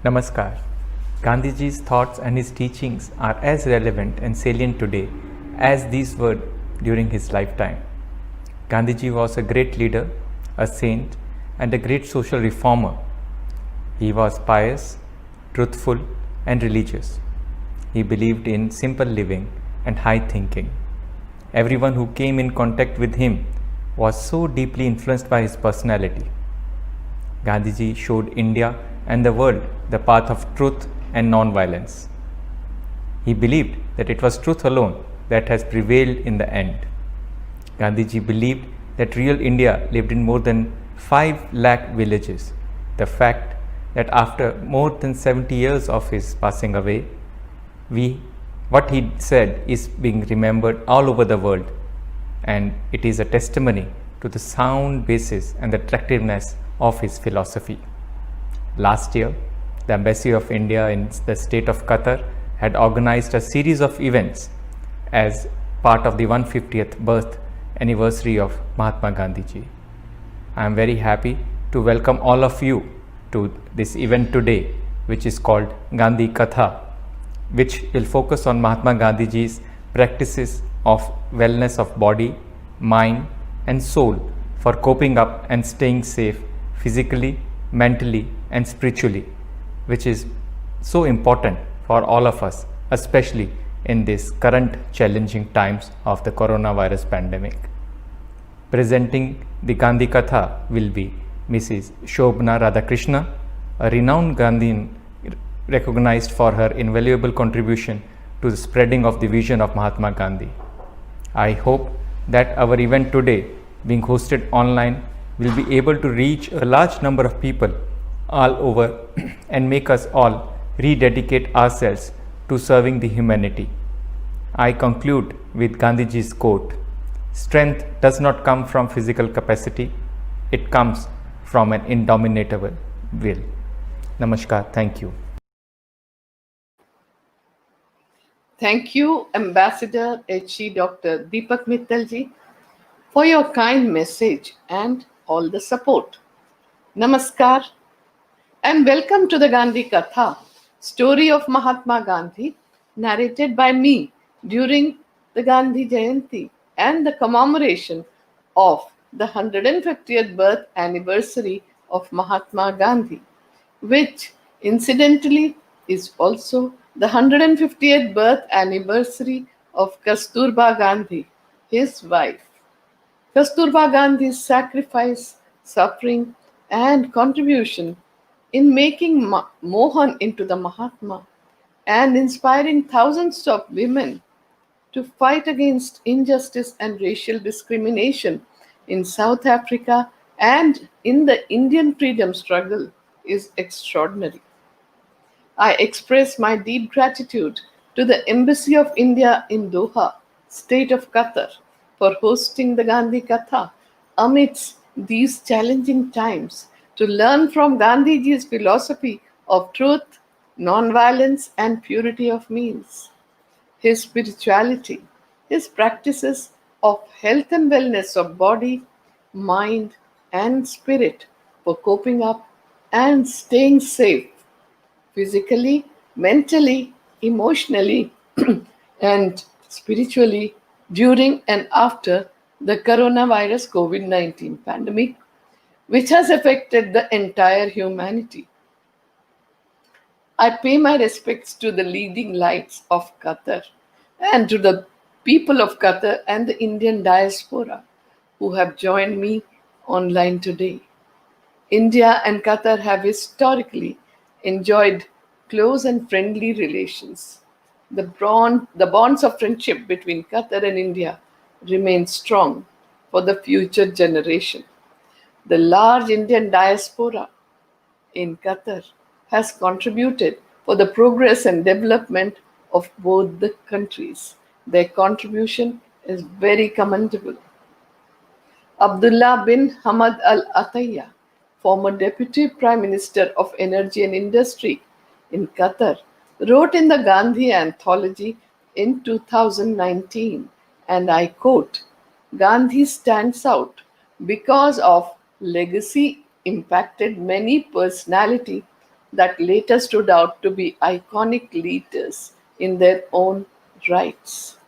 Namaskar. Gandhiji's thoughts and his teachings are as relevant and salient today as these were during his lifetime. Gandhiji was a great leader, a saint, and a great social reformer. He was pious, truthful, and religious. He believed in simple living and high thinking. Everyone who came in contact with him was so deeply influenced by his personality. Gandhiji showed India and the world the path of truth and non-violence. He believed that it was truth alone that has prevailed in the end. Gandhiji believed that real India lived in more than 5 lakh villages. The fact that after more than 70 years of his passing away, what he said is being remembered all over the world, and it is a testimony to the sound basis and the attractiveness of his philosophy. Last year, the Embassy of India in the state of Qatar had organized a series of events as part of the 150th birth anniversary of Mahatma Gandhiji. I am very happy to welcome all of you to this event today, which is called Gandhi Katha, which will focus on Mahatma Gandhiji's practices of wellness of body, mind, and soul for coping up and staying safe physically, mentally, and spiritually, which is so important for all of us, especially in these current challenging times of the coronavirus pandemic. Presenting the Gandhi Katha will be Mrs. Shobhana Radhakrishna, a renowned Gandhian recognized for her invaluable contribution to the spreading of the vision of Mahatma Gandhi. I hope that our event today, being hosted online, will be able to reach a large number of people all over and make us all rededicate ourselves to serving the humanity. I conclude with Gandhiji's quote, "Strength does not come from physical capacity, it comes from an indomitable will." Namaskar, thank you. Thank you, Ambassador HE Dr. Deepak Mittalji, for your kind message and all the support. Namaskar and welcome to the Gandhi Katha, story of Mahatma Gandhi, narrated by me during the Gandhi Jayanti and the commemoration of the 150th birth anniversary of Mahatma Gandhi, which incidentally is also the 150th birth anniversary of Kasturba Gandhi, his wife. Kasturba Gandhi's sacrifice, suffering, and contribution in making Mohan into the Mahatma and inspiring thousands of women to fight against injustice and racial discrimination in South Africa and in the Indian freedom struggle is extraordinary. I express my deep gratitude to the Embassy of India in Doha, state of Qatar, for hosting the Gandhi Katha amidst these challenging times to learn from Gandhiji's philosophy of truth, non-violence, and purity of means. His spirituality, his practices of health and wellness of body, mind, and spirit for coping up and staying safe physically, mentally, emotionally, and spiritually during and after the coronavirus COVID 19 pandemic, which has affected the entire humanity. I pay my respects to the leading lights of Qatar and to the people of Qatar and the Indian diaspora who have joined me online today. India and Qatar have historically enjoyed close and friendly relations. The bonds of friendship between Qatar and India remain strong for the future generation. The large Indian diaspora in Qatar has contributed for the progress and development of both the countries. Their contribution is very commendable. Abdullah bin Hamad Al Attiyah, former Deputy Prime Minister of Energy and Industry in Qatar, wrote in the Gandhi Anthology in 2019, and I quote, "Gandhi stands out because of legacy impacted many personality that later stood out to be iconic leaders in their own rights.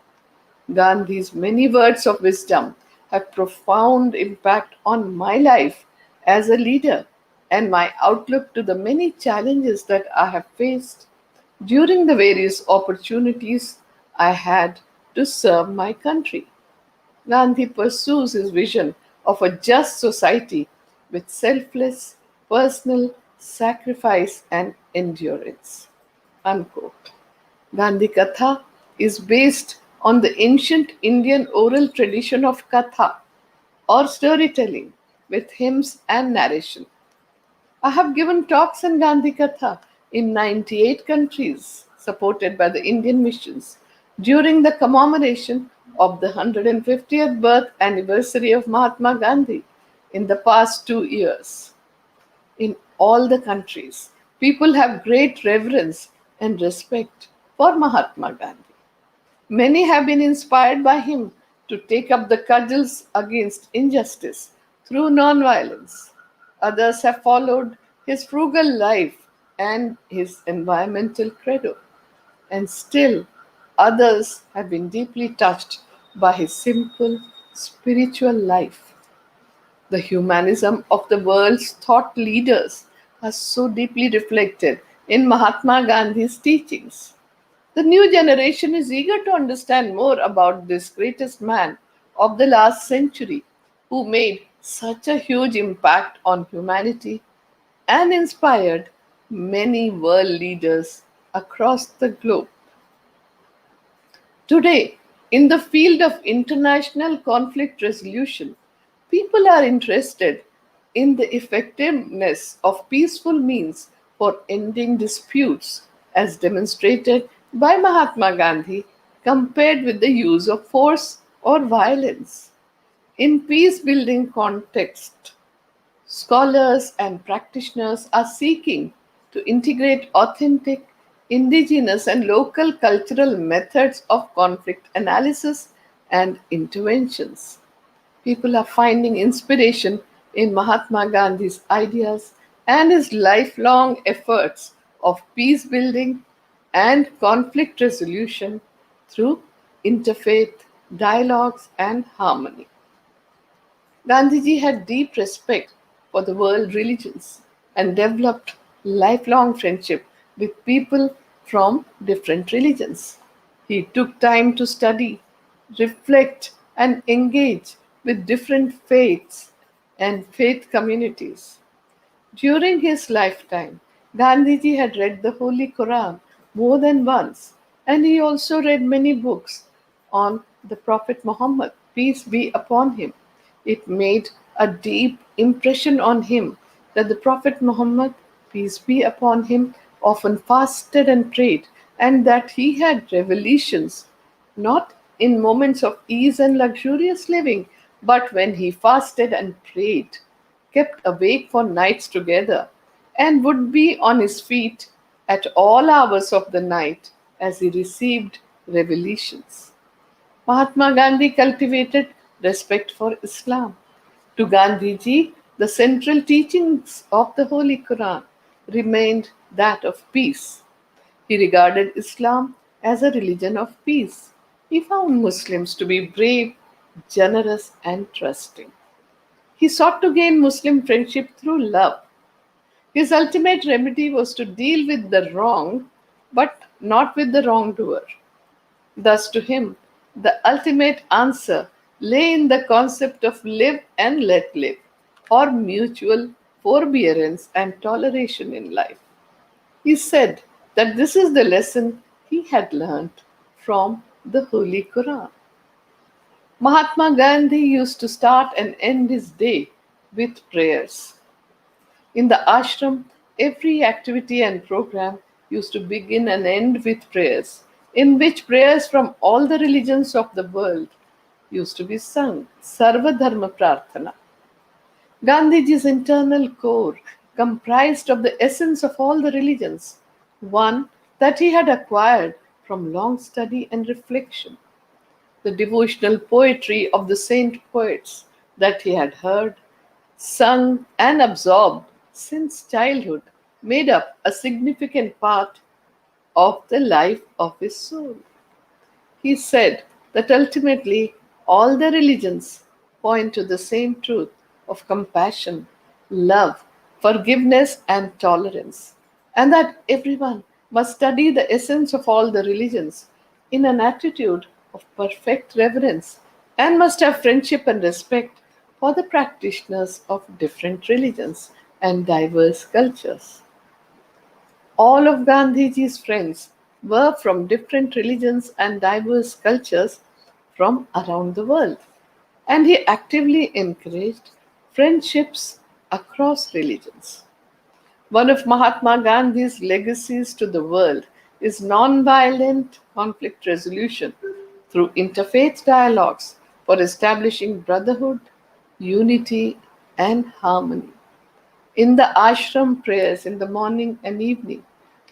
Gandhi's many words of wisdom have profound impact on my life as a leader and my outlook to the many challenges that I have faced during the various opportunities I had to serve my country. Gandhi pursues his vision of a just society with selfless personal sacrifice and endurance. Unquote. Gandhi Katha is based on the ancient Indian oral tradition of Katha or storytelling with hymns and narration. I have given talks in Gandhi Katha in 98 countries, supported by the Indian missions, during the commemoration of the 150th birth anniversary of Mahatma Gandhi in the past 2 years. In all the countries, people have great reverence and respect for Mahatma Gandhi. Many have been inspired by him to take up the cudgels against injustice through nonviolence. Others have followed his frugal life and his environmental credo. And still, others have been deeply touched by his simple spiritual life. The humanism of the world's thought leaders are so deeply reflected in Mahatma Gandhi's teachings. The new generation is eager to understand more about this greatest man of the last century who made such a huge impact on humanity and inspired many world leaders across the globe. Today, in the field of international conflict resolution, people are interested in the effectiveness of peaceful means for ending disputes, as demonstrated by Mahatma Gandhi, compared with the use of force or violence. In peace building context, scholars and practitioners are seeking to integrate authentic, indigenous, and local cultural methods of conflict analysis and interventions. People are finding inspiration in Mahatma Gandhi's ideas and his lifelong efforts of peace building and conflict resolution through interfaith dialogues and harmony. Gandhiji had deep respect for the world religions and developed lifelong friendship with people from different religions. He took time to study, reflect, and engage with different faiths and faith communities. During his lifetime, Gandhiji had read the Holy Quran more than once, and he also read many books on the Prophet Muhammad, peace be upon him. It made a deep impression on him that the Prophet Muhammad, peace be upon him, often fasted and prayed, and that he had revelations not in moments of ease and luxurious living, but when he fasted and prayed, kept awake for nights together, and would be on his feet at all hours of the night as he received revelations. Mahatma Gandhi cultivated respect for Islam. To Gandhiji, the central teachings of the Holy Quran remained that of peace. He regarded Islam as a religion of peace. He found Muslims to be brave, generous, and trusting. He sought to gain Muslim friendship through love. His ultimate remedy was to deal with the wrong, but not with the wrongdoer. Thus, to him, the ultimate answer lay in the concept of live and let live, or mutual forbearance and toleration in life. He said that this is the lesson he had learnt from the Holy Quran. Mahatma Gandhi used to start and end his day with prayers. In the ashram, every activity and program used to begin and end with prayers, in which prayers from all the religions of the world used to be sung, Sarva Dharma Prarthana. Gandhiji's internal core comprised of the essence of all the religions, one that he had acquired from long study and reflection. The devotional poetry of the saint poets that he had heard, sung, and absorbed since childhood made up a significant part of the life of his soul. He said that ultimately all the religions point to the same truth of compassion, love, forgiveness, and tolerance, and that everyone must study the essence of all the religions in an attitude of perfect reverence and must have friendship and respect for the practitioners of different religions and diverse cultures. All of Gandhiji's friends were from different religions and diverse cultures from around the world, and he actively encouraged friendships across religions. One of Mahatma Gandhi's legacies to the world is non-violent conflict resolution through interfaith dialogues for establishing brotherhood, unity, and harmony. In the ashram prayers in the morning and evening,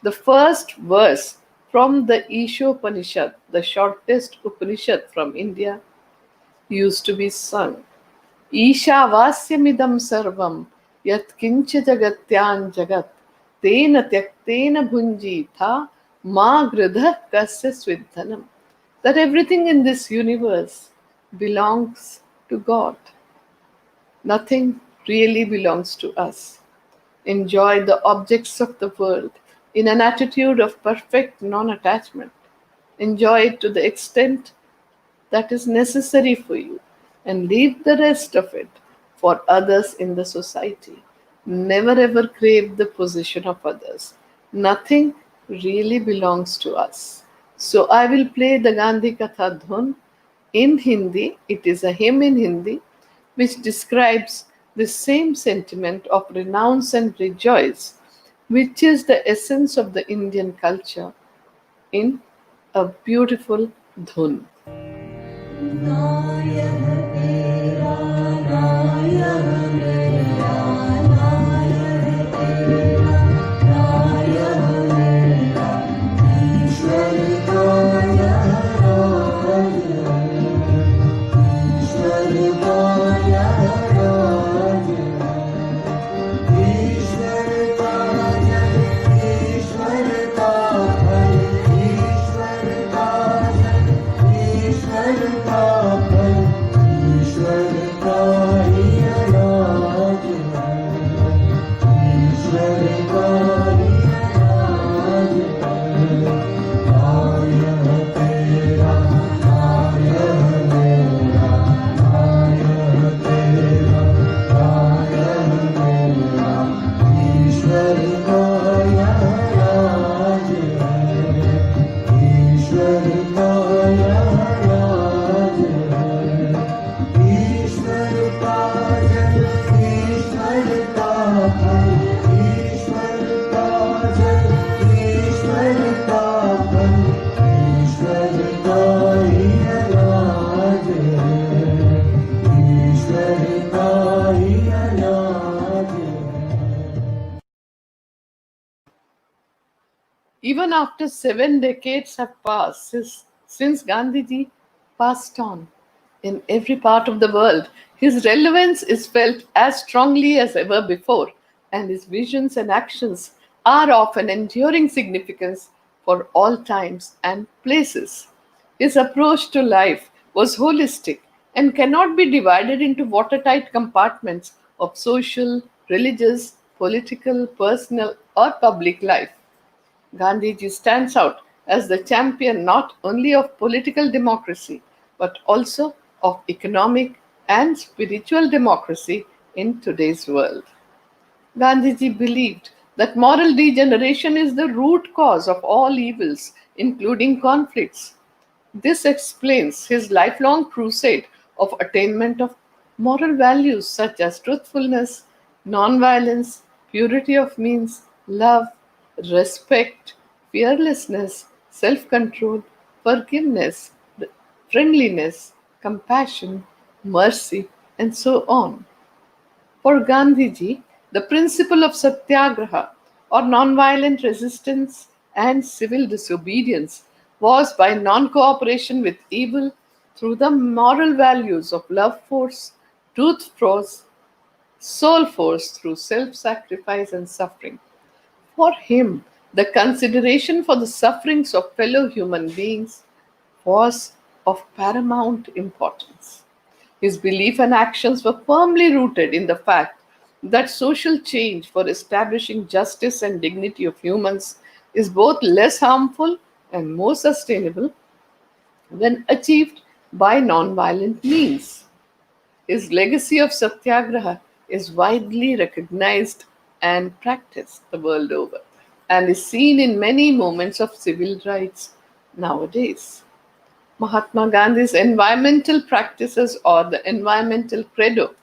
the first verse from the Ishopanishad, the shortest Upanishad from India, used to be sung. Ishavasya sarvam yat kincha jagatyan jagat tena tyaktena bhunjita ma gridha kasya svidhanam. That everything in this universe belongs to God. Nothing really belongs to us. Enjoy the objects of the world in an attitude of perfect non attachment. Enjoy it to the extent that is necessary for you and leave the rest of it for others in the society. Never ever crave the position of others. Nothing really belongs to us. So I will play the Gandhi Katha dhun in Hindi. It is a hymn in Hindi which describes the same sentiment of renounce and rejoice, which is the essence of the Indian culture, in a beautiful dhun. Even after 7 decades have passed since Gandhiji passed on, in every part of the world, his relevance is felt as strongly as ever before, and his visions and actions are of an enduring significance for all times and places. His approach to life was holistic and cannot be divided into watertight compartments of social, religious, political, personal, or public life. Gandhiji stands out as the champion not only of political democracy but also of economic and spiritual democracy in today's world. Gandhiji believed that moral degeneration is the root cause of all evils, including conflicts. This explains his lifelong crusade of attainment of moral values such as truthfulness, nonviolence, purity of means, love, respect, fearlessness, self control, forgiveness, friendliness, compassion, mercy, and so on. For Gandhiji, the principle of satyagraha or nonviolent resistance and civil disobedience was by non cooperation with evil through the moral values of love force, truth force, soul force through self sacrifice and suffering. For him, the consideration for the sufferings of fellow human beings was of paramount importance. His belief and actions were firmly rooted in the fact that social change for establishing justice and dignity of humans is both less harmful and more sustainable when achieved by non-violent means. His legacy of satyagraha is widely recognized and practiced the world over and is seen in many movements of civil rights nowadays. Mahatma Gandhi's environmental practices or the environmental credo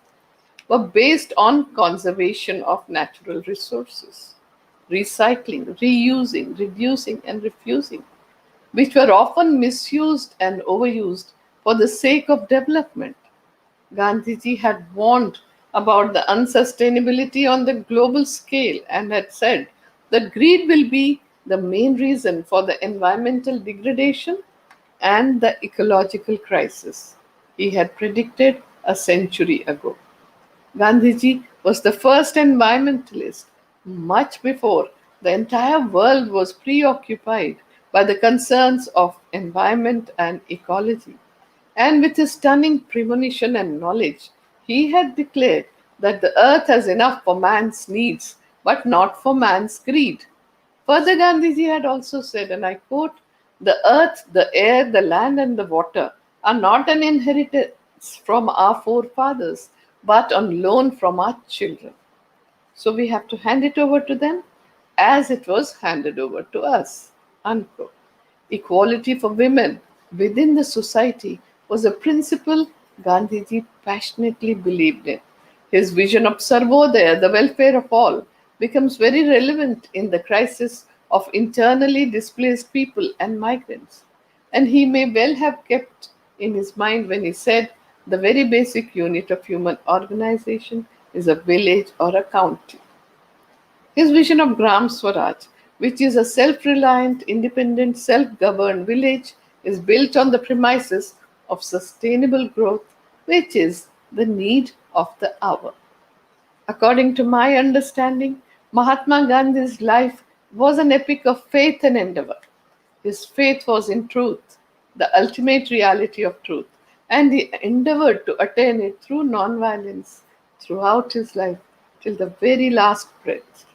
were based on conservation of natural resources, recycling, reusing, reducing, and refusing, which were often misused and overused for the sake of development. Gandhiji had warned about the unsustainability on the global scale and had said that greed will be the main reason for the environmental degradation and the ecological crisis he had predicted a century ago. Gandhiji was the first environmentalist much before the entire world was preoccupied by the concerns of environment and ecology. And with his stunning premonition and knowledge, he had declared that the earth has enough for man's needs, but not for man's greed. Further, Gandhiji had also said, and I quote, "The earth, the air, the land, and the water are not an inheritance from our forefathers, but on loan from our children. So we have to hand it over to them as it was handed over to us." Unquote. Equality for women within the society was a principle Gandhiji passionately believed in. His vision of Sarvodaya, the welfare of all, becomes very relevant in the crisis of internally displaced people and migrants. And he may well have kept in his mind when he said the very basic unit of human organization is a village or a county. His vision of Gram Swaraj, which is a self reliant, independent, self governed village, is built on the premises of sustainable growth, which is the need of the hour. According to my understanding, Mahatma Gandhi's life was an epic of faith and endeavor. His faith was in truth, the ultimate reality of truth, and he endeavored to attain it through nonviolence throughout his life till the very last breath.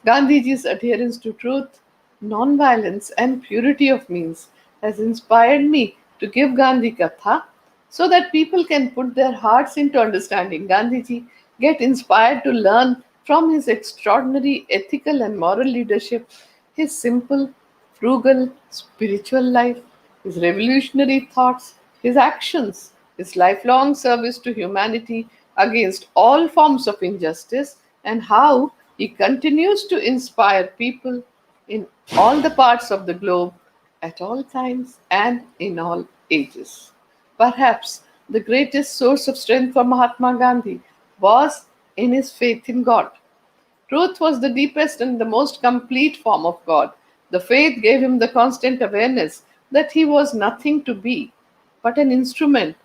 Gandhiji's adherence to truth, non-violence, and purity of means has inspired me to give Gandhi Katha so that people can put their hearts into understanding Gandhiji, get inspired to learn from his extraordinary ethical and moral leadership, his simple, frugal, spiritual life, his revolutionary thoughts, his actions, his lifelong service to humanity against all forms of injustice, and how he continues to inspire people in all the parts of the globe at all times and in all ages. Perhaps the greatest source of strength for Mahatma Gandhi was in his faith in God. Truth was the deepest and the most complete form of God. The faith gave him the constant awareness that he was nothing to be but an instrument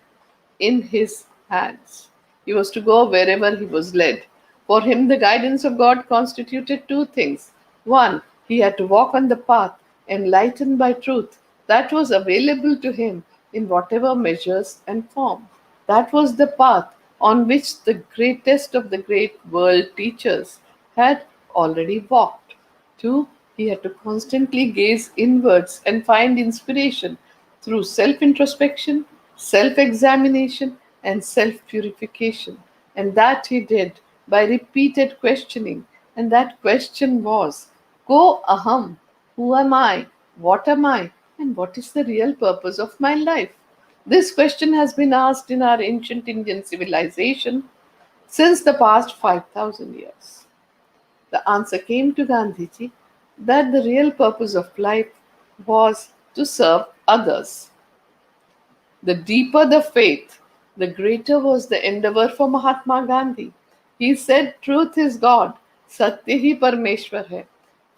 in his hands. He was to go wherever he was led. For him, the guidance of God constituted two things. One, he had to walk on the path enlightened by truth that was available to him in whatever measures and form. That was the path on which the greatest of the great world teachers had already walked. Two, he had to constantly gaze inwards and find inspiration through self introspection, self examination, and self purification. And that he did by repeated questioning. And that question was, Ko aham, who am I? What am I? And what is the real purpose of my life? This question has been asked in our ancient Indian civilization since the past 5,000 years. The answer came to Gandhiji that the real purpose of life was to serve others. The deeper the faith, the greater was the endeavor for Mahatma Gandhi. He said, "Truth is God, Satya hi Parmeshwar hai."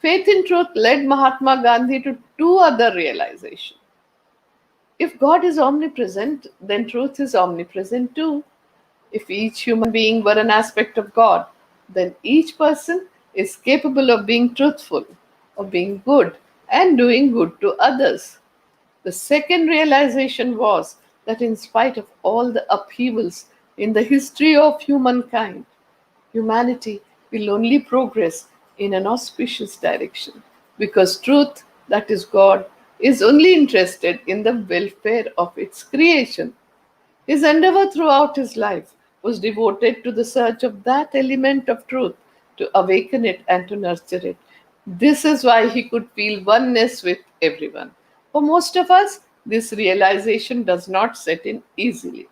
Faith in truth led Mahatma Gandhi to two other realizations. If God is omnipresent, then truth is omnipresent too. If each human being were an aspect of God, then each person is capable of being truthful, of being good, and doing good to others. The second realization was that in spite of all the upheavals in the history of humankind, humanity will only progress in an auspicious direction because truth, that is God, is only interested in the welfare of its creation. His endeavor throughout his life was devoted to the search of that element of truth, to awaken it and to nurture it. This is why he could feel oneness with everyone. For most of us, this realization does not set in easily.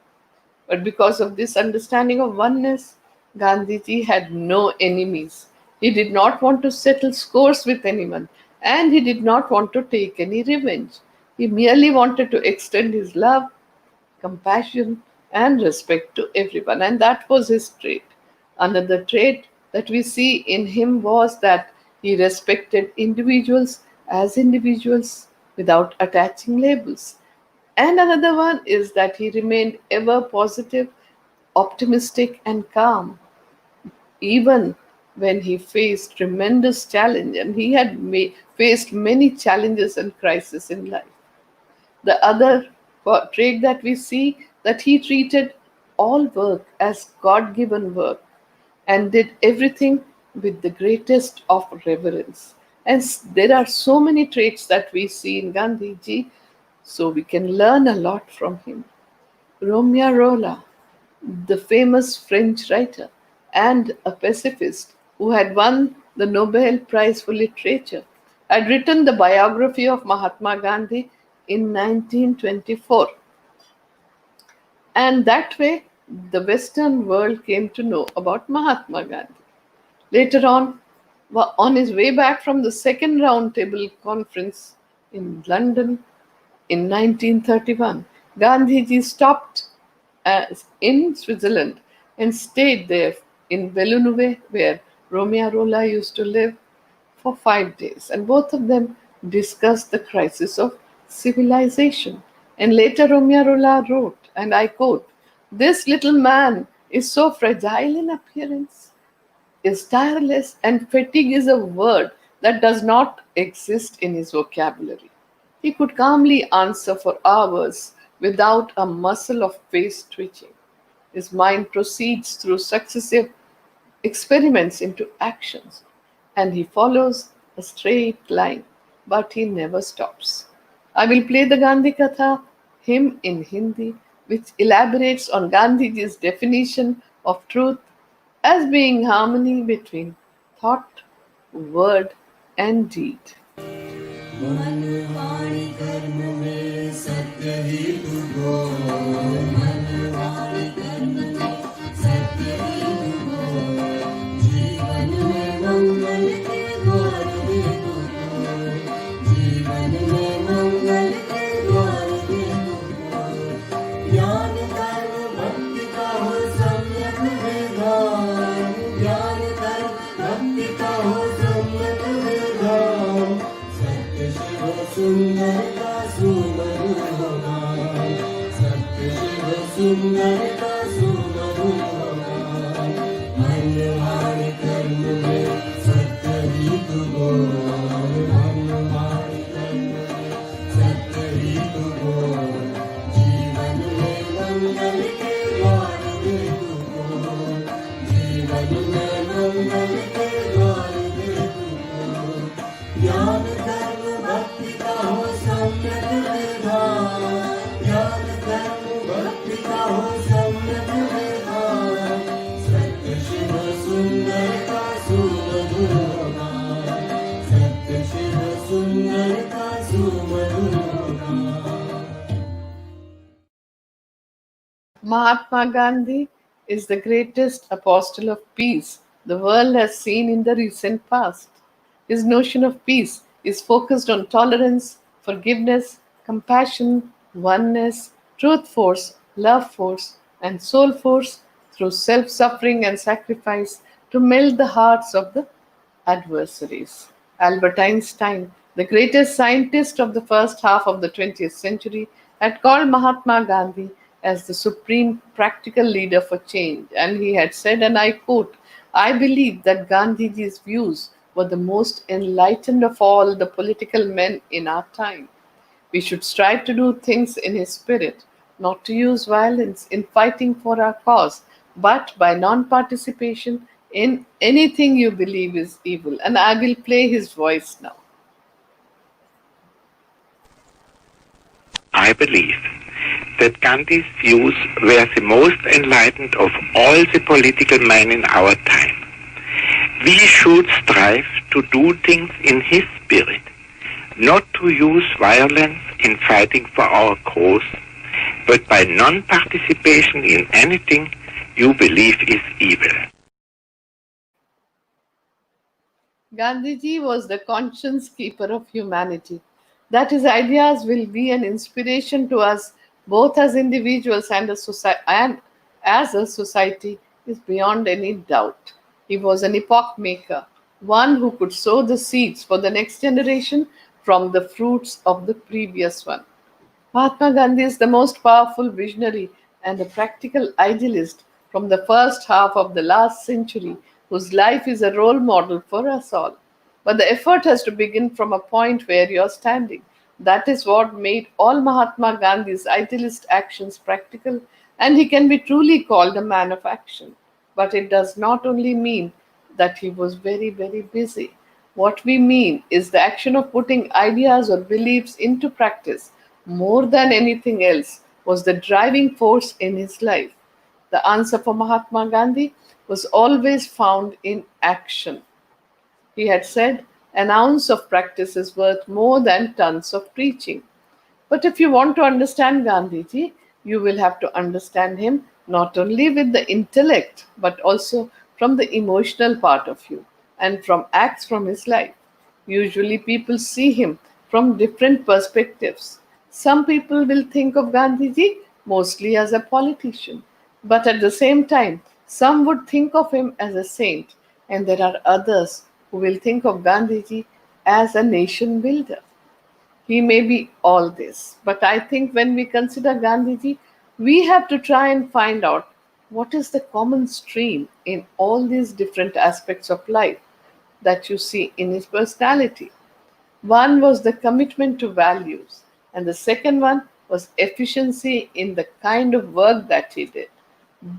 But because of this understanding of oneness, Gandhiji had no enemies. He did not want to settle scores with anyone, and he did not want to take any revenge. He merely wanted to extend his love, compassion, and respect to everyone, and that was his trait. Another trait that we see in him was that he respected individuals as individuals without attaching labels. And another one is that he remained ever positive, optimistic, and calm, even when he faced tremendous challenge, and he had faced many challenges and crises in life. The other trait that we see that he treated all work as God given work and did everything with the greatest of reverence. And there are so many traits that we see in Gandhiji, so we can learn a lot from him. Romeo Rolla, the famous French writer and a pacifist who had won the Nobel Prize for Literature, had written the biography of Mahatma Gandhi in 1924. And that way, the Western world came to know about Mahatma Gandhi. Later on his way back from the second roundtable conference in London in 1931, Gandhiji stopped in Switzerland and stayed there in Villeneuve, where Romeo Rolla used to live, for 5 days. And both of them discussed the crisis of civilization. And later, Romeo Rolla wrote, and I quote, "This little man is so fragile in appearance, is tireless, and fatigue is a word that does not exist in his vocabulary. He could calmly answer for hours without a muscle of face twitching. His mind proceeds through successive experiments into actions, and he follows a straight line, but he never stops." I will play the Gandhi Katha hymn in Hindi, which elaborates on Gandhiji's definition of truth as being harmony between thought, word, and deed. मन वाणी कर्म में सत्य ही तू बोल, मन वाणी कर्म में सत्य ही तू बोल, जीवन में मंगल के द्वार दे तू बोल, जीवन में मंगल के द्वार दे तू बोल, ज्ञान कर्म भक्ति का हो सम्यक विधान, ज्ञान कर्म भक्ति का हो सम्यक विधान, सुंदर का सुमधुर भगवान, सत्य शिव सुंदर का सुमधुर भगवान, मन वाणी कर्म में सत्य ही तू बोल, मन वाणी कर्म में सत्य ही तू बोल, जीवन में मंगल के द्वार दे तू बोल, जीवन में मंगल के द्वार दे तू बोल, ज्ञान कर्म भक्ति का हो सम्यक विधान, ज्ञान कर्म भक्ति का हो सम्यक विधान, सत्य शिव सुंदर का सुमधुर भगवान, सत्य शिव सुंदर का सुमधुर भगवान। Mahatma Gandhi is the greatest apostle of peace the world has seen in the recent past. His notion of peace is focused on tolerance, forgiveness, compassion, oneness, truth force, love force, and soul force through self suffering and sacrifice to melt the hearts of the adversaries. Albert Einstein, the greatest scientist of the first half of the 20th century, had called Mahatma Gandhi as the supreme practical leader for change, and he had said, and I quote, I believe that Gandhiji's views were the most enlightened of all the political men in our time. We should strive to do things in his spirit, not to use violence in fighting for our cause, but by non participation in anything you believe is evil. And I will play his voice now. I believe that Gandhi's views were the most enlightened of all the political men in our time. We should strive to do things in his spirit, not to use violence in fighting for our cause, but by non-participation in anything you believe is evil. Gandhiji was the conscience keeper of humanity. That his ideas will be an inspiration to us both as individuals and as a society is beyond any doubt. He was an epoch maker, one who could sow the seeds for the next generation from the fruits of the previous one. Mahatma Gandhi is the most powerful visionary and a practical idealist from the first half of the last century, whose life is a role model for us all. But the effort has to begin from a point where you're standing. That is what made all Mahatma Gandhi's idealist actions practical, and he can be truly called a man of action. But it does not only mean that he was very, very busy. What we mean is the action of putting ideas or beliefs into practice more than anything else was the driving force in his life. The answer for Mahatma Gandhi was always found in action. He had said, "An ounce of practice is worth more than tons of preaching." But if you want to understand Gandhiji, you will have to understand him not only with the intellect but also from the emotional part of you and from acts from his life. Usually, people see him from different perspectives. Some people will think of Gandhiji mostly as a politician, but at the same time, some would think of him as a saint, and there are others who will think of Gandhiji as a nation builder. He may be all this, but I think when we consider Gandhiji, we have to try and find out what is the common stream in all these different aspects of life that you see in his personality. One was the commitment to values, and the second one was efficiency in the kind of work that he did.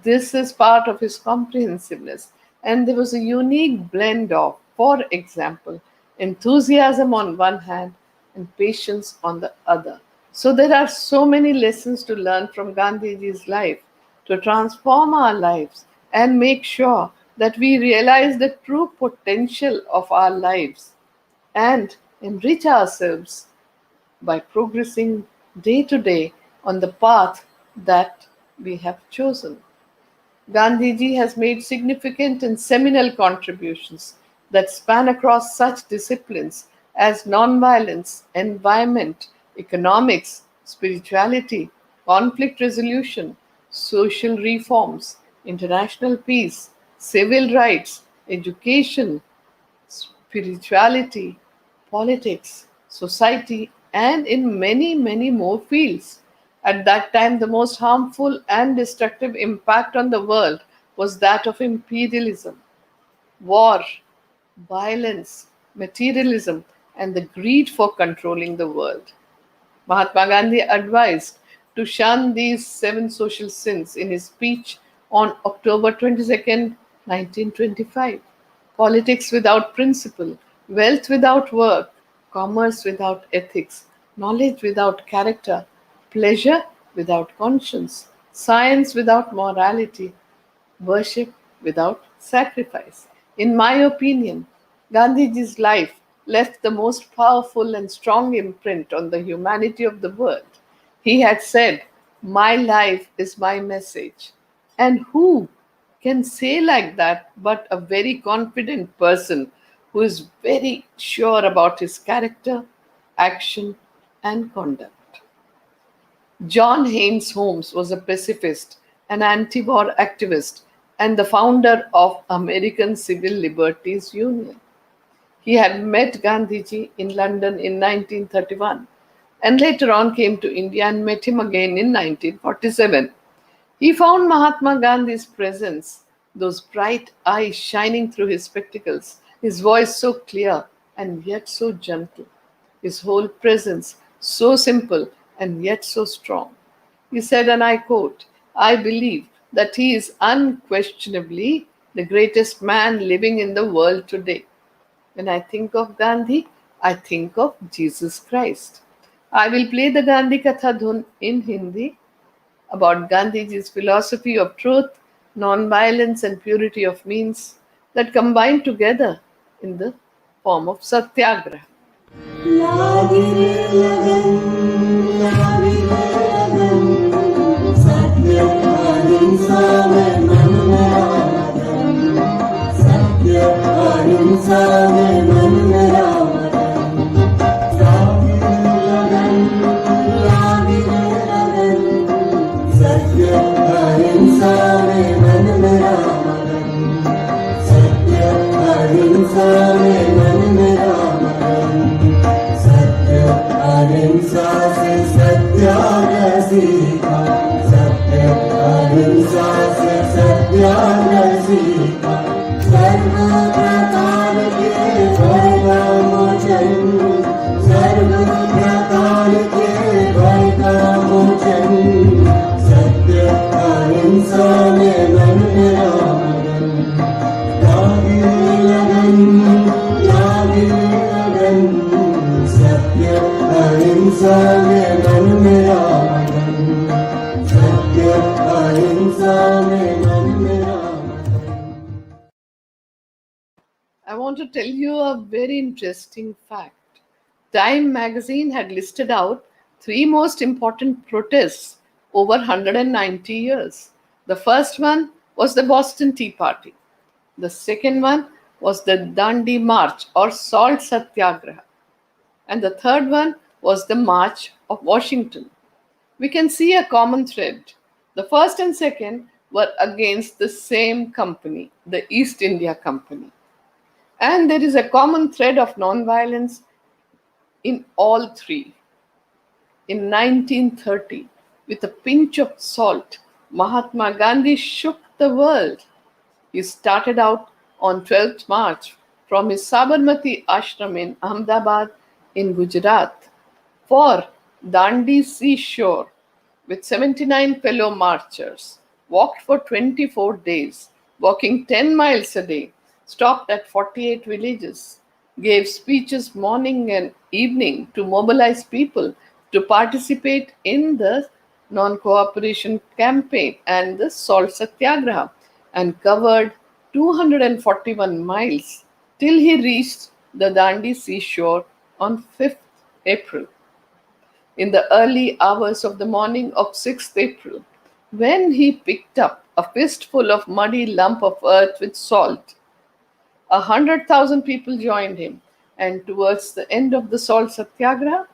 This is part of his comprehensiveness, and there was a unique blend of, for example, enthusiasm on one hand and patience on the other. So there are so many lessons to learn from Gandhiji's life to transform our lives and make sure that we realize the true potential of our lives and enrich ourselves by progressing day to day on the path that we have chosen. Gandhiji has made significant and seminal contributions that span across such disciplines as nonviolence, environment, economics, spirituality, conflict resolution, social reforms, international peace, civil rights, education, spirituality, politics, society, and in many, many more fields. At that time, the most harmful and destructive impact on the world was that of imperialism, war, violence, materialism, and the greed for controlling the world. Mahatma Gandhi advised to shun these seven social sins in his speech on October 22nd, 1925. Politics without principle, wealth without work, commerce without ethics, knowledge without character, pleasure without conscience, science without morality, worship without sacrifice. In my opinion, Gandhiji's life left the most powerful and strong imprint on the humanity of the world. He had said, "My life is my message." And who can say like that but a very confident person who is very sure about his character, action, and conduct? John Haynes Holmes was a pacifist, an anti war activist, and the founder of American Civil Liberties Union. He had met Gandhiji in London in 1931 and later on came to India and met him again in 1947. He found Mahatma Gandhi's presence those bright eyes shining through his spectacles, his voice so clear and yet so gentle, his whole presence so simple and yet so strong. He said, and I quote, I believe that he is unquestionably the greatest man living in the world today. When I think of Gandhi, I think of Jesus Christ. I will play the Gandhi Katha dhun in Hindi about Gandhiji's philosophy of truth, non-violence, and purity of means that combine together in the form of satyagraha. लागी रे लगन लागी रे लगन सत्य अहिंसा में मन मेरा मगन सत्य अहिंसा में मन मेरा मगन लागी रे लगन सत्य अहिंसा में मन मेरा मगन सत्य अहिंसा में मन मेरा मगन अहिंसा से सत्याग्रह सीखा सत्य अहिंसा से सत्याग्रह सीखा सर्व प्रकार के भय का मोचन सर्व प्रकार के भय का मोचन सत्य अहिंसा में मन मेरा मगन लागी लगन सत्य अहिंसा में मन मेरा मगन सत्य अहिंसा में मन मेरा मगन. I want to tell you a very interesting fact. Time magazine had listed out three most important protests over 190 years. The first one was the Boston Tea Party. The second one was the Dandi March or Salt Satyagraha. And the third one was the March of Washington. We can see a common thread. The first and second were against the same company, the East India Company. And there is a common thread of nonviolence in all three. In 1930, with a pinch of salt, Mahatma Gandhi shook the world. He started out on 12th March from his Sabarmati ashram in Ahmedabad in Gujarat for Dandi seashore with 79 fellow marchers, walked for 24 days, walking 10 miles a day, stopped at 48 villages, gave speeches morning and evening to mobilize people to participate in the non-cooperation campaign and the salt satyagraha, and covered 241 miles till he reached the Dandi seashore on 5th April. In the early hours of the morning of 6th April, when he picked up a fistful of muddy lump of earth with salt, 100,000 people joined him, and towards the end of the salt satyagraha,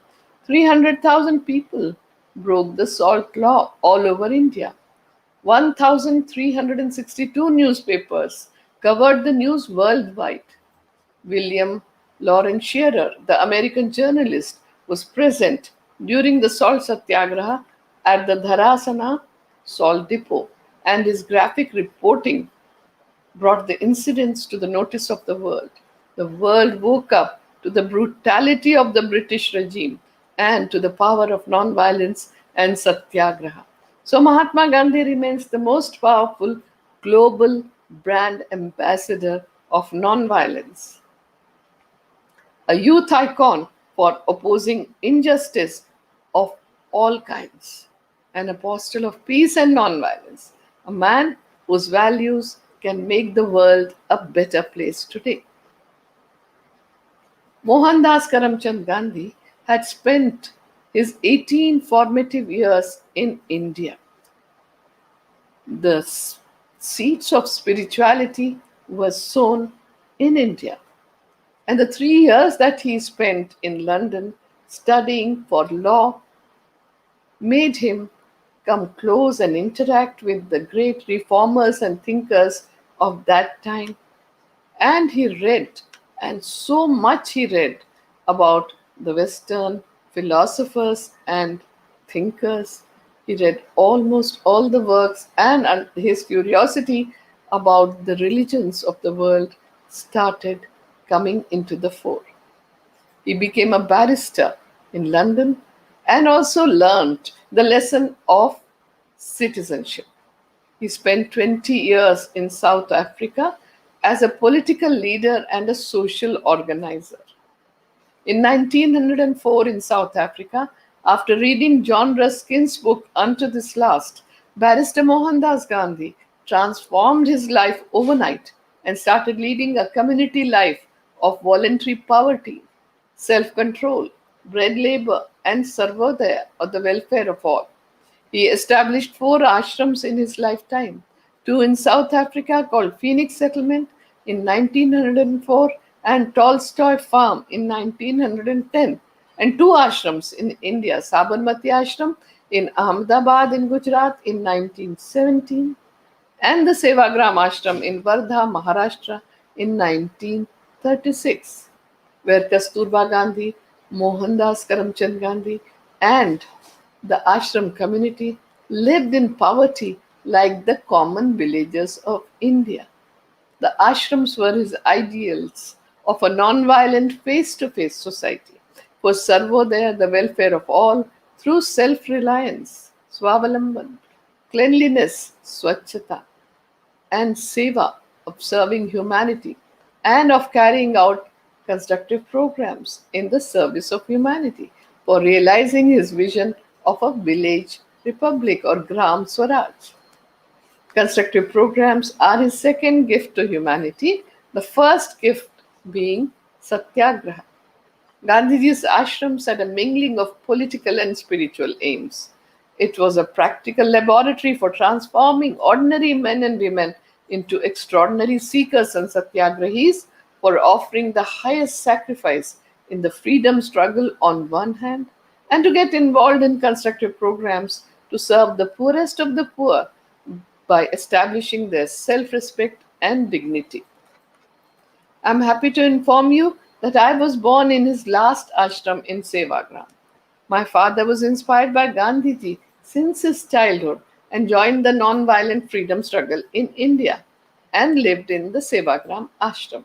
300,000 people broke the salt law all over India. 1,362 newspapers covered the news worldwide. William Lawrence Shearer, the American journalist, was present during the salt satyagraha at the Dharasana salt depot, and his graphic reporting brought the incidents to the notice of the world. The world woke up to the brutality of the British regime and to the power of non-violence and satyagraha. So Mahatma Gandhi remains the most powerful global brand ambassador of non-violence, a youth icon for opposing injustice of all kinds, an apostle of peace and non-violence, a man whose values can make the world a better place today. Mohandas Karamchand Gandhi had spent his 18 formative years in India. The seeds of spirituality were sown in India. And the 3 years that he spent in London studying for law made him come close and interact with the great reformers and thinkers of that time. And he read, and so much he read about the Western philosophers and thinkers. He read almost all the works, and his curiosity about the religions of the world started coming into the fore. He became a barrister in London and also learnt the lesson of citizenship. He spent 20 years in South Africa as a political leader and a social organizer. In 1904 in South Africa, after reading John Ruskin's book Unto This Last, Barrister Mohandas Gandhi transformed his life overnight and started leading a community life of voluntary poverty, self control, bread labor, and sarvodaya, or the welfare of all. He established four ashrams in his lifetime, two in South Africa called Phoenix Settlement in 1904 and Tolstoy Farm in 1910, and two ashrams in India, Sabarmati Ashram in Ahmedabad in Gujarat in 1917 and the Sevagram Ashram in Wardha, Maharashtra in 1936, where Kasturba Gandhi, Mohandas Karamchand Gandhi, and the ashram community lived in poverty like the common villagers of India. The ashrams were his ideals of a non-violent face-to-face society for Sarvodaya, the welfare of all, through self-reliance, Swavalamban, cleanliness, Swachhata, and seva of serving humanity and of carrying out constructive programs in the service of humanity for realizing his vision of a village republic or Gram Swaraj. Constructive programs are his second gift to humanity, the first gift being Satyagraha. Gandhiji's ashrams had a mingling of political and spiritual aims. It was a practical laboratory for transforming ordinary men and women into extraordinary seekers and satyagrahis, for offering the highest sacrifice in the freedom struggle on one hand, and to get involved in constructive programs to serve the poorest of the poor by establishing their self respect and dignity. I'm happy to inform you that I was born in his last ashram in Sevagram. My father was inspired by Gandhiji since his childhood and joined the non-violent freedom struggle in India and lived in the Sevagram ashram.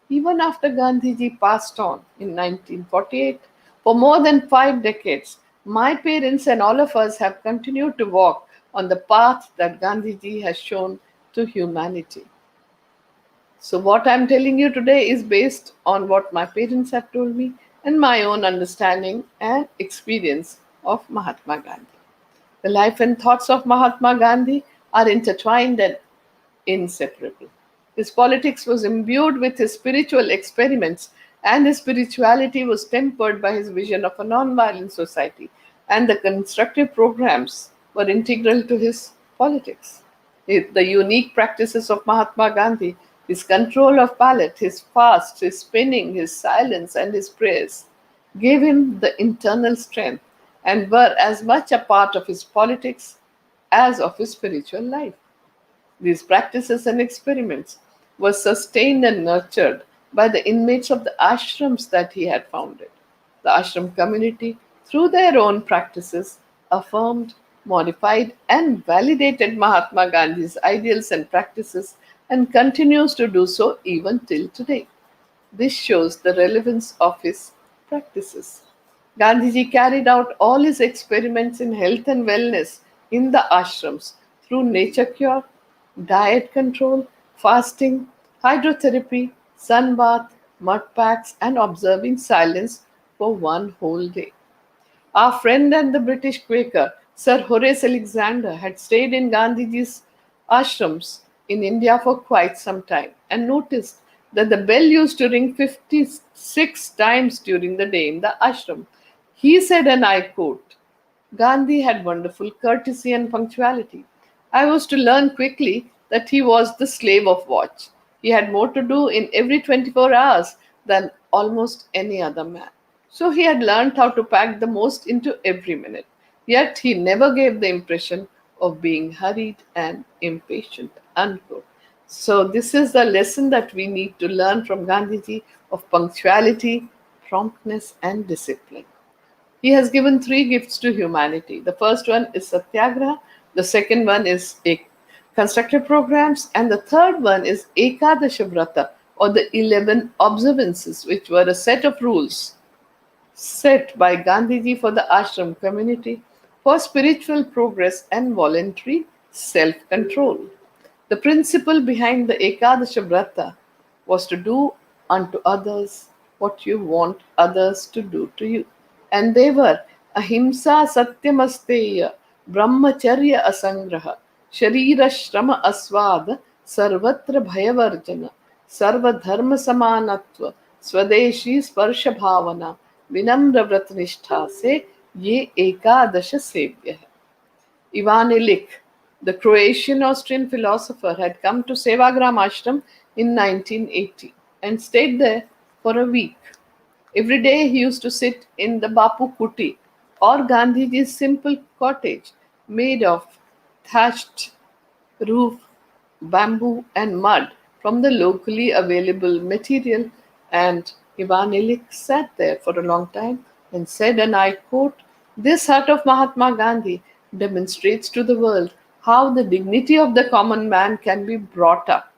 Even after Gandhiji passed on in 1948, for more than 5 decades, my parents and all of us have continued to walk on the path that Gandhiji has shown to humanity. So, what I'm telling you today is based on what my parents have told me and my own understanding and experience of Mahatma Gandhi. The life and thoughts of Mahatma Gandhi are intertwined and inseparable. His politics was imbued with his spiritual experiments, and his spirituality was tempered by his vision of a non-violent society, and the constructive programs were integral to his politics. The unique practices of Mahatma Gandhi, his control of palate, his fast, his spinning, his silence, and his prayers, gave him the internal strength and were as much a part of his politics as of his spiritual life. These practices and experiments were sustained and nurtured by the inmates of the ashrams that he had founded. The ashram community, through their own practices, affirmed, modified, and validated Mahatma Gandhi's ideals and practices and continues to do so even till today. This shows the relevance of his practices. Gandhiji carried out all his experiments in health and wellness in the ashrams through nature cure, diet control, fasting, hydrotherapy, sun bath, mud packs, and observing silence for one whole day. Our friend and the British Quaker, Sir Horace Alexander, had stayed in Gandhiji's ashrams in India for quite some time and noticed that the bell used to ring 56 times during the day in the ashram. He said, and I quote, Gandhi had wonderful courtesy and punctuality. I was to learn quickly that he was the slave of watch. He had more to do in every 24 hours than almost any other man. So he had learned how to pack the most into every minute. Yet he never gave the impression of being hurried and impatient. Unquote. So this is the lesson that we need to learn from Gandhiji of punctuality, promptness, and discipline. He has given three gifts to humanity. The first one is Satyagraha, the second one is a constructive programs, and the third one is Ekadasha Vrata, or the 11 observances, which were a set of rules set by Gandhiji for the ashram community for spiritual progress and voluntary self control. The principle behind the Ekadasha Vrata was to do unto others what you want others to do to you. And they were Ahimsa Satyamasteya, Brahmacharya Asangraha, Sharira Shrama Aswad, Sarvatra Bhayavarjana, Sarva Dharma Samanatva, Swadeshi Sparsha Bhavana, Vinamra Vratnishtha से ये एकादश सेव्य है. Ivan Illich, the Croatian Austrian philosopher, had come to Sevagram Ashram in 1980 and stayed there for a week. Every day he used to sit in the Bapu Kuti, or Gandhiji's simple cottage made of thatched roof, bamboo, and mud from the locally available material. And Ivan Illich sat there for a long time and said, and I quote, "This hut of Mahatma Gandhi demonstrates to the world how the dignity of the common man can be brought up.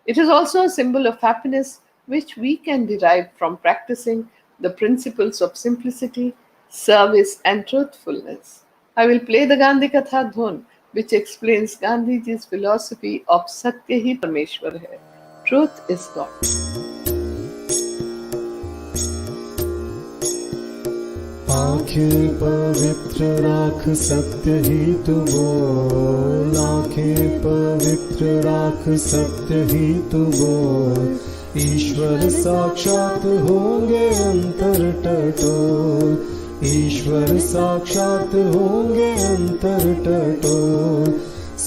It is also a symbol of happiness which we can derive from practicing the principles of simplicity, service, and truthfulness." I will play the Gandhi Katha Dhun, which explains Gandhiji's philosophy of Satya hi Parmeshwar hai. Truth is God. आँखें पवित्र राख सत्य ही तू बोल, आँखें पवित्र राख सत्य ही तू बोल, ईश्वर साक्षात होंगे अंतर टटोल, ईश्वर साक्षात होंगे अंतर टटोल,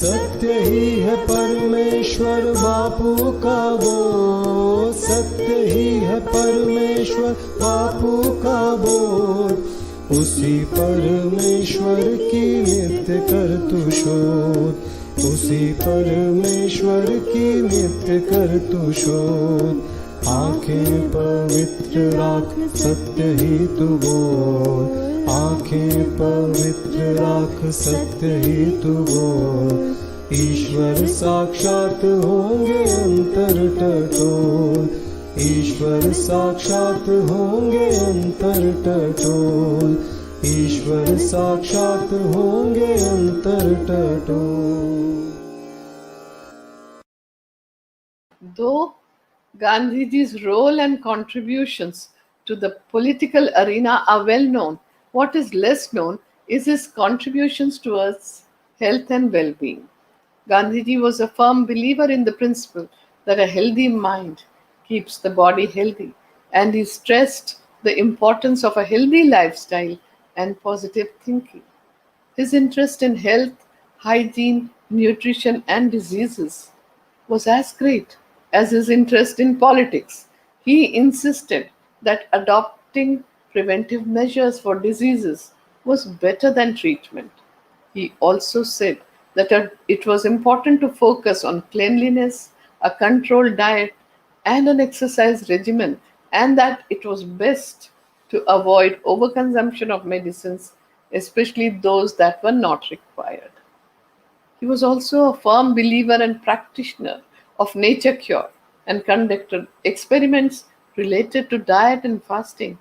सत्य ही है परमेश्वर बापू का बोल, सत्य ही है परमेश्वर बापू का बोल, उसी परमेश्वर की नित्य कर तू शोध, उसी परमेश्वर की नित्य कर तू शोध, आँखें पवित्र राख सत्य ही तू बोल, आँखें पवित्र राख सत्य ही तू बोल, ईश्वर साक्षात होंगे अंतर टटोल, ईश्वर साक्षात होंगे अंतर टटोल, ईश्वर साक्षात होंगे अंतर टटोल. Though Gandhiji's role and contributions to the political arena are well known, what is less known is his contributions towards health and well being. Gandhiji was a firm believer in the principle that a healthy mind keeps the body healthy, and he stressed the importance of a healthy lifestyle and positive thinking. His interest in health, hygiene, nutrition, and diseases was as great as his interest in politics. He insisted that adopting preventive measures for diseases was better than treatment. He also said that it was important to focus on cleanliness, a controlled diet, and an exercise regimen, and that it was best to avoid overconsumption of medicines, especially those that were not required. He was also a firm believer and practitioner of nature cure and conducted experiments related to diet and fasting.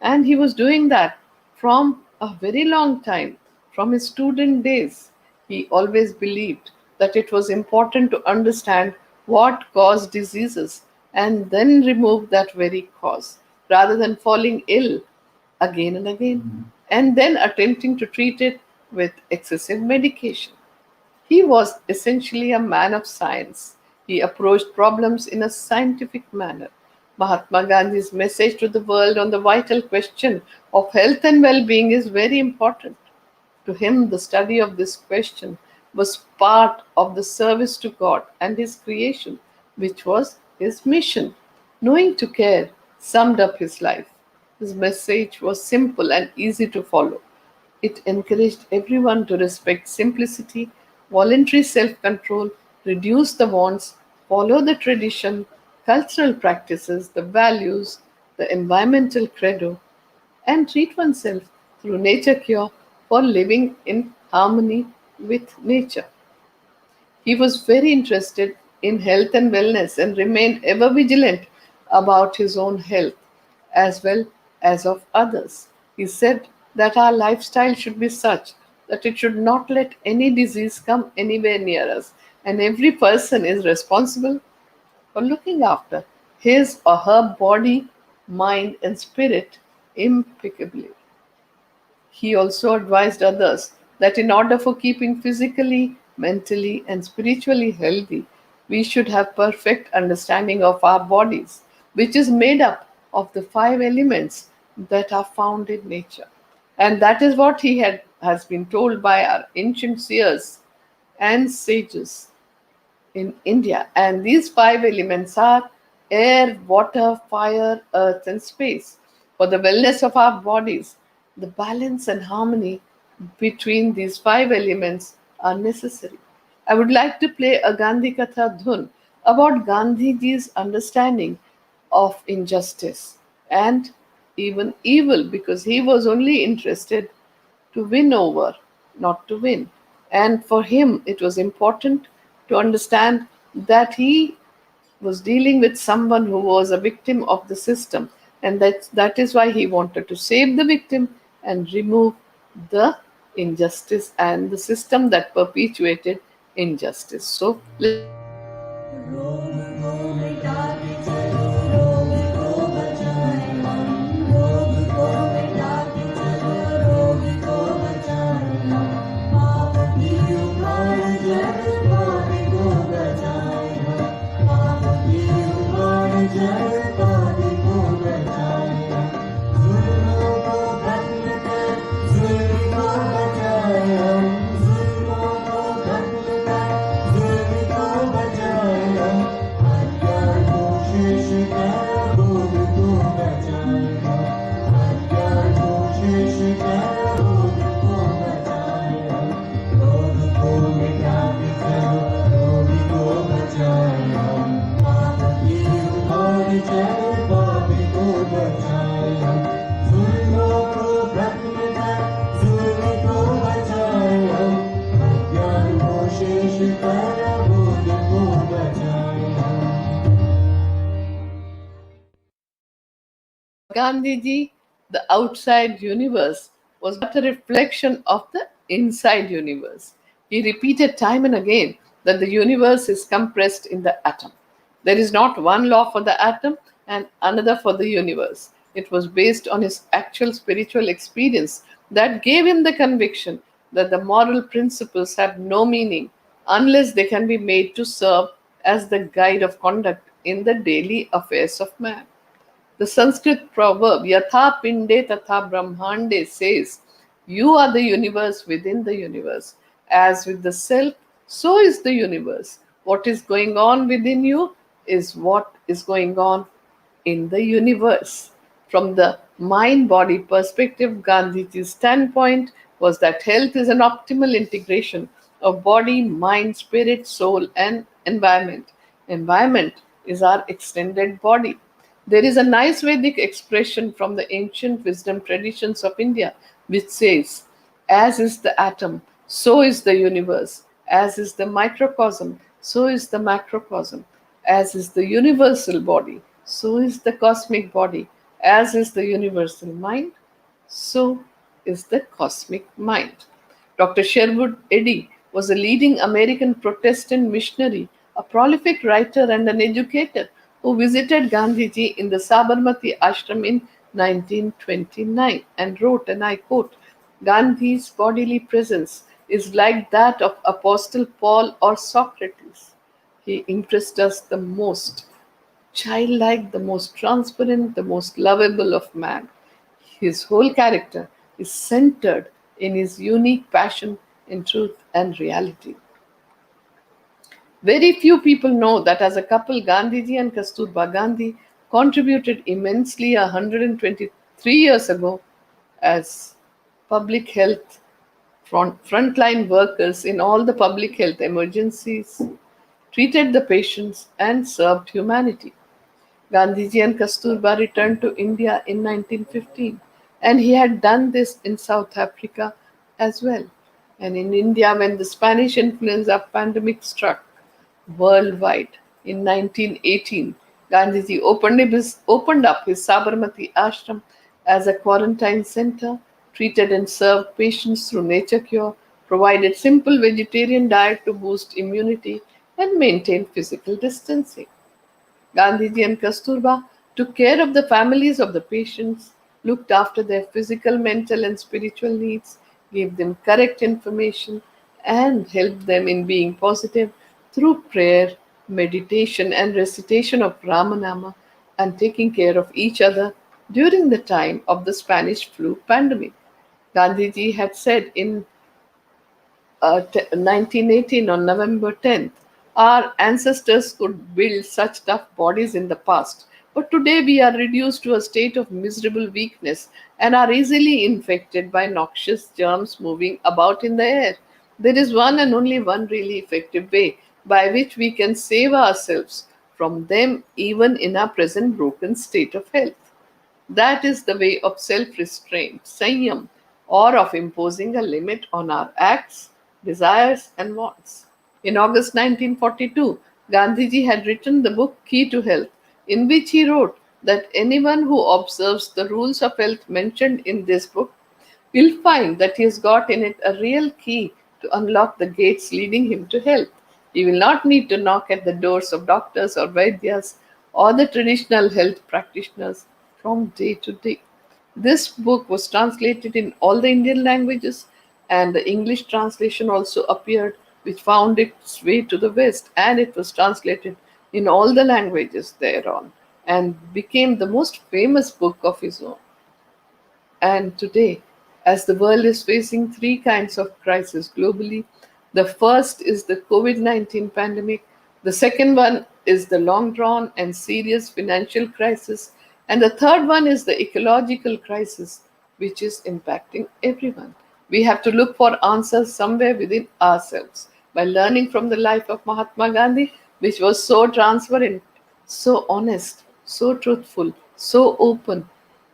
And he was doing that from a very long time, from his student days. He always believed that it was important to understand what caused diseases and then remove that very cause, rather than falling ill again and again, and then attempting to treat it with excessive medication. He was essentially a man of science. He approached problems in a scientific manner. Mahatma Gandhi's message to the world on the vital question of health and well being is very important. To him, the study of this question was part of the service to God and His creation, which was his mission. Knowing to care summed up his life. His message was simple and easy to follow. It encouraged everyone to respect simplicity, voluntary self control, reduce the wants, follow the tradition, cultural practices, the values, the environmental credo, and treat oneself through nature cure for living in harmony with nature. He was very interested in health and wellness and remained ever vigilant about his own health as well as of others. He said that our lifestyle should be such that it should not let any disease come anywhere near us, and every person is responsible for looking after his or her body, mind, and spirit impeccably. He also advised others that in order for keeping physically, mentally, and spiritually healthy, we should have perfect understanding of our bodies, which is made up of the five elements that are found in nature. And that is what has been told by our ancient seers and sages in India. And these five elements are air, water, fire, earth, and space. For the wellness of our bodies, the balance and harmony between these five elements are necessary. I would like to play a Gandhi Katha dhun about Gandhiji's understanding of injustice and even evil, because he was only interested to win over, not to win. And for him, it was important to understand that he was dealing with someone who was a victim of the system, and that is why he wanted to save the victim and remove the injustice and the system that perpetuated injustice. So रोग को मिटाते चलो रोग को बचाए हम रोग को मिटाते चलो रोग को बचाए हम पाप की उखाड़ जड़ पाप को बचाए हम पाप की उखाड़ जड़ पाप को बचाए हम जुल्मों को खत्म कर जुल्म को बचाए हम जुल्मों को खत्म कर जुल्म को बचाए हम अज्ञान को शेष कर भोग को बचाए हम अज्ञान को शेष कर भोग को बचाए हम रोग को मिटाते चलो रोग को बचाए हम पाप की उखाड़ जड़ पाप को बचाए हम जुल्मों को खत्म कर जुल्म को बचाए हम अज्ञान को शेष कर भोग को बचाए हम Gandhiji, the outside universe was but a reflection of the inside universe. He repeated time and again that the universe is compressed in the atom. There is not one law for the atom and another for the universe. It was based on his actual spiritual experience that gave him the conviction that the moral principles have no meaning unless they can be made to serve as the guide of conduct in the daily affairs of man. The Sanskrit proverb Yatha Pinde Tatha Brahmande says, "You are the universe within the universe. As with the self, so is the universe. What is going on within you is what is going on in the universe." From the mind body perspective, Gandhiji's standpoint was that health is an optimal integration of body, mind, spirit, soul, and environment. Environment is our extended body. There is a nice Vedic expression from the ancient wisdom traditions of India which says, "As is the atom, so is the universe. As is the microcosm, so is the macrocosm. As is the universal body, so is the cosmic body. As is the universal mind, so is the cosmic mind." Dr. Sherwood Eddy was a leading American Protestant missionary, a prolific writer, and an educator who visited Gandhiji in the Sabarmati ashram in 1929 and wrote, and I quote, "Gandhi's bodily presence is like that of Apostle Paul or Socrates. He impressed us the most childlike, the most transparent, the most lovable of man. His whole character is centered in his unique passion in truth and reality." Very few people know that as a couple, Gandhiji and Kasturba Gandhi contributed immensely 123 years ago as public health frontline workers in all the public health emergencies, treated the patients, and served humanity. Gandhiji and Kasturba returned to India in 1915, and he had done this in South Africa as well. And in India, when the Spanish influenza pandemic struck worldwide in 1918, Gandhiji opened up his Sabarmati ashram as a quarantine center, treated and served patients through nature cure, provided simple vegetarian diet to boost immunity, and maintain physical distancing. Gandhiji and Kasturba took care of the families of the patients, looked after their physical, mental, and spiritual needs, gave them correct information, and helped them in being positive through prayer, meditation, and recitation of Ramanama, and taking care of each other during the time of the Spanish flu pandemic. Gandhiji had said in 1918 on November 10th. Our ancestors could build such tough bodies in the past, but today we are reduced to a state of miserable weakness and are easily infected by noxious germs moving about in the air. There is one and only one really effective way by which we can save ourselves from them even in our present broken state of health. That is the way of self restraint, Sanyam, or of imposing a limit on our acts, desires, and wants. In August 1942, Gandhiji had written the book Key to Health, in which he wrote that anyone who observes the rules of health mentioned in this book will find that he has got in it a real key to unlock the gates leading him to health. He will not need to knock at the doors of doctors or Vaidyas or the traditional health practitioners from day to day. This book was translated in all the Indian languages, and the English translation also appeared, which found its way to the West, and it was translated in all the languages thereon and became the most famous book of his own. And today, as the world is facing three kinds of crisis globally, the first is the COVID 19 pandemic, the second one is the long drawn and serious financial crisis, and the third one is the ecological crisis, which is impacting everyone. We have to look for answers somewhere within ourselves by learning from the life of Mahatma Gandhi, which was so transparent, so honest, so truthful, so open,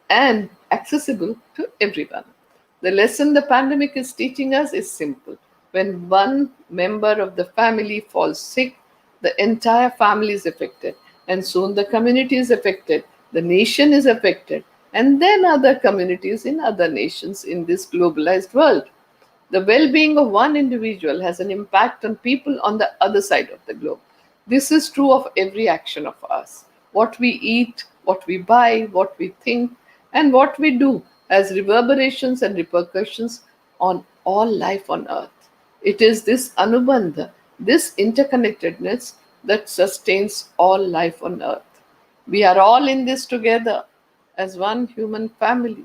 and accessible to everyone. The lesson the pandemic is teaching us is simple. When one member of the family falls sick, the entire family is affected, and soon the community is affected, the nation is affected, and then other communities in other nations in this globalized world. The well being of one individual has an impact on people on the other side of the globe. This is true of every action of us. What we eat, what we buy, what we think, and what we do has reverberations and repercussions on all life on earth. It is this anubandha, this interconnectedness, that sustains all life on earth. We are all in this together as one human family,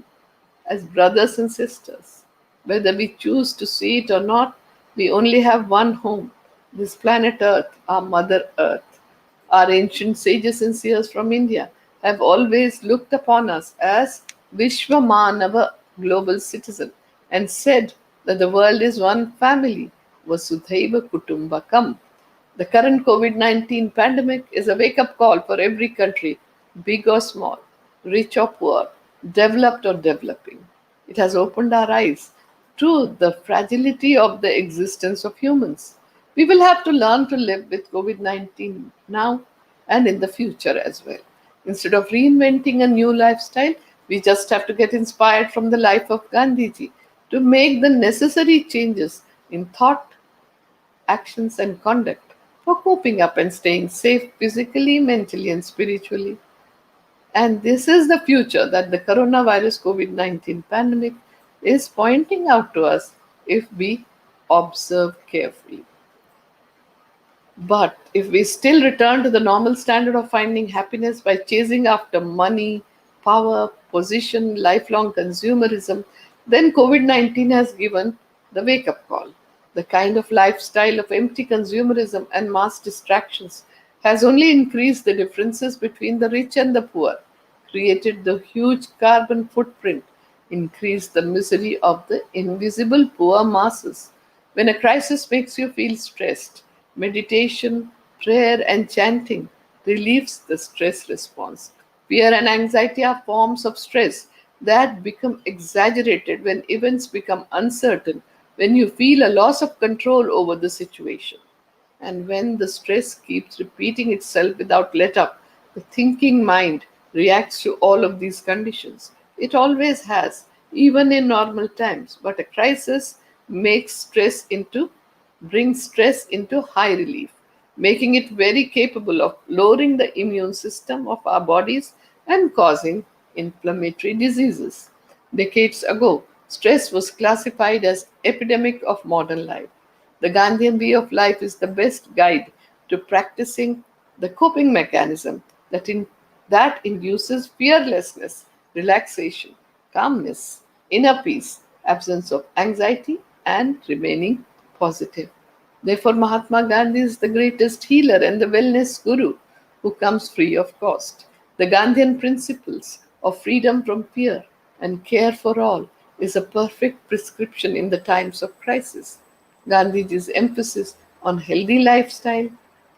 as brothers and sisters. Whether we choose to see it or not, we only have one home, this planet Earth, our Mother Earth. Our ancient sages and seers from India have always looked upon us as Vishwamanava, global citizen, and said that the world is one family, Vasudhaiva Kutumbakam. The current COVID 19 pandemic is a wake up call for every country, big or small, rich or poor, developed or developing. It has opened our eyes to the fragility of the existence of humans. We will have to learn to live with COVID 19 now and in the future as well. Instead of reinventing a new lifestyle, we just have to get inspired from the life of Gandhiji to make the necessary changes in thought, actions, and conduct for coping up and staying safe physically, mentally, and spiritually. And this is the future that the coronavirus COVID 19 pandemic is pointing out to us if we observe carefully. But if we still return to the normal standard of finding happiness by chasing after money, power, position, lifelong consumerism, then COVID 19 has given the wake up call. The kind of lifestyle of empty consumerism and mass distractions has only increased the differences between the rich and the poor, created the huge carbon footprint, increased the misery of the invisible poor masses. When a crisis makes you feel stressed, meditation, prayer, and chanting relieves the stress response. Fear and anxiety are forms of stress that become exaggerated when events become uncertain when you feel a loss of control over the situation. And when the stress keeps repeating itself without let up, the thinking mind reacts to all of these conditions. It always has, even in normal times. But a crisis makes stress into brings stress into high relief, making it very capable of lowering the immune system of our bodies and causing inflammatory diseases. Decades ago, stress was classified as epidemic of modern life. The Gandhian way of life is the best guide to practicing the coping mechanism that induces fearlessness, relaxation, calmness, inner peace, absence of anxiety, and remaining positive. Therefore, Mahatma Gandhi is the greatest healer and the wellness guru who comes free of cost. The Gandhian principles of freedom from fear and care for all is a perfect prescription in the times of crisis. Gandhiji's emphasis on healthy lifestyle,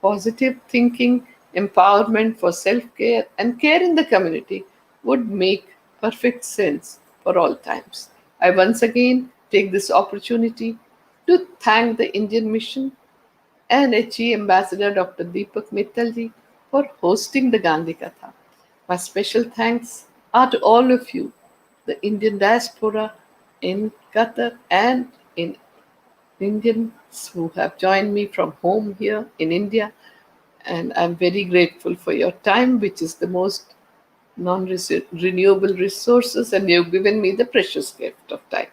positive thinking, empowerment for self care, and care in the community would make perfect sense for all times. I once again take this opportunity to thank the Indian Mission and HE Ambassador Dr. Deepak Mittalji for hosting the Gandhi Katha. My special thanks are to all of you, the Indian diaspora in Qatar and in Indians who have joined me from home here in India. And I'm very grateful for your time, which is the most non renewable resources, and you've given me the precious gift of time.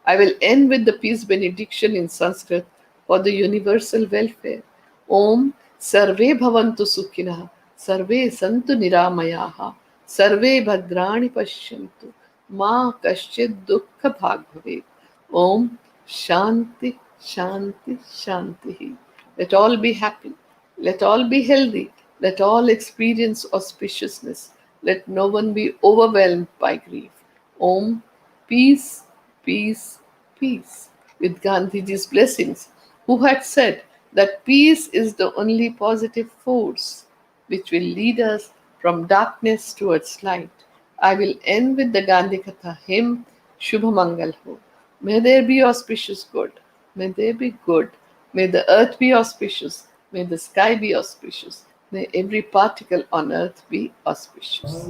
I will end with the peace benediction in Sanskrit for the universal welfare. Om Sarve Bhavantu Sukhinah, Sarve Santu Niramayaha, Sarve Bhadrani Pashyantu, Ma Kaschid Dukkha Bhag Bhavet. Om Shanti, Shanti, Shanti. Let all be happy. Let all be healthy. Let all experience auspiciousness. Let no one be overwhelmed by grief. Om Peace, peace, peace. With Gandhiji's blessings, who had said that peace is the only positive force which will lead us from darkness towards light. I will end with the Gandhi Katha hymn Shubha Mangal Ho. May there be auspicious good. May there be good. May the earth be auspicious. May the sky be auspicious. May every particle on earth be auspicious.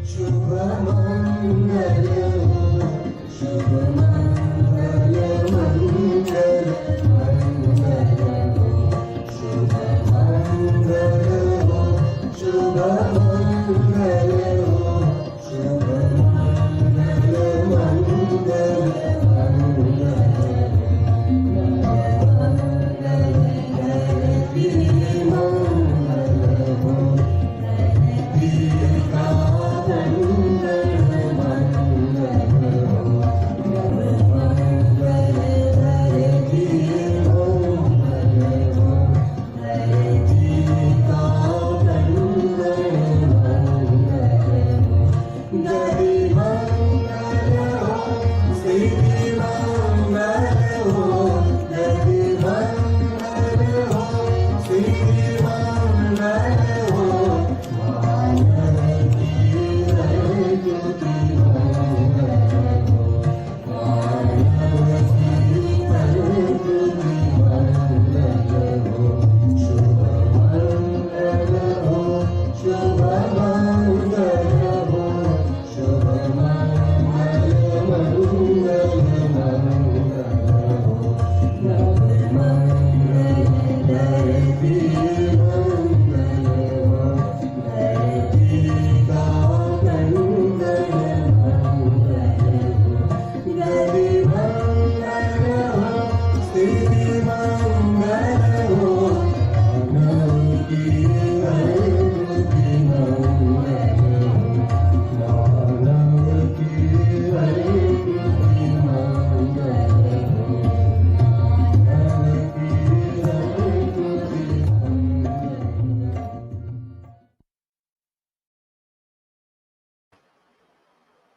शुभ मंगल हो शुभ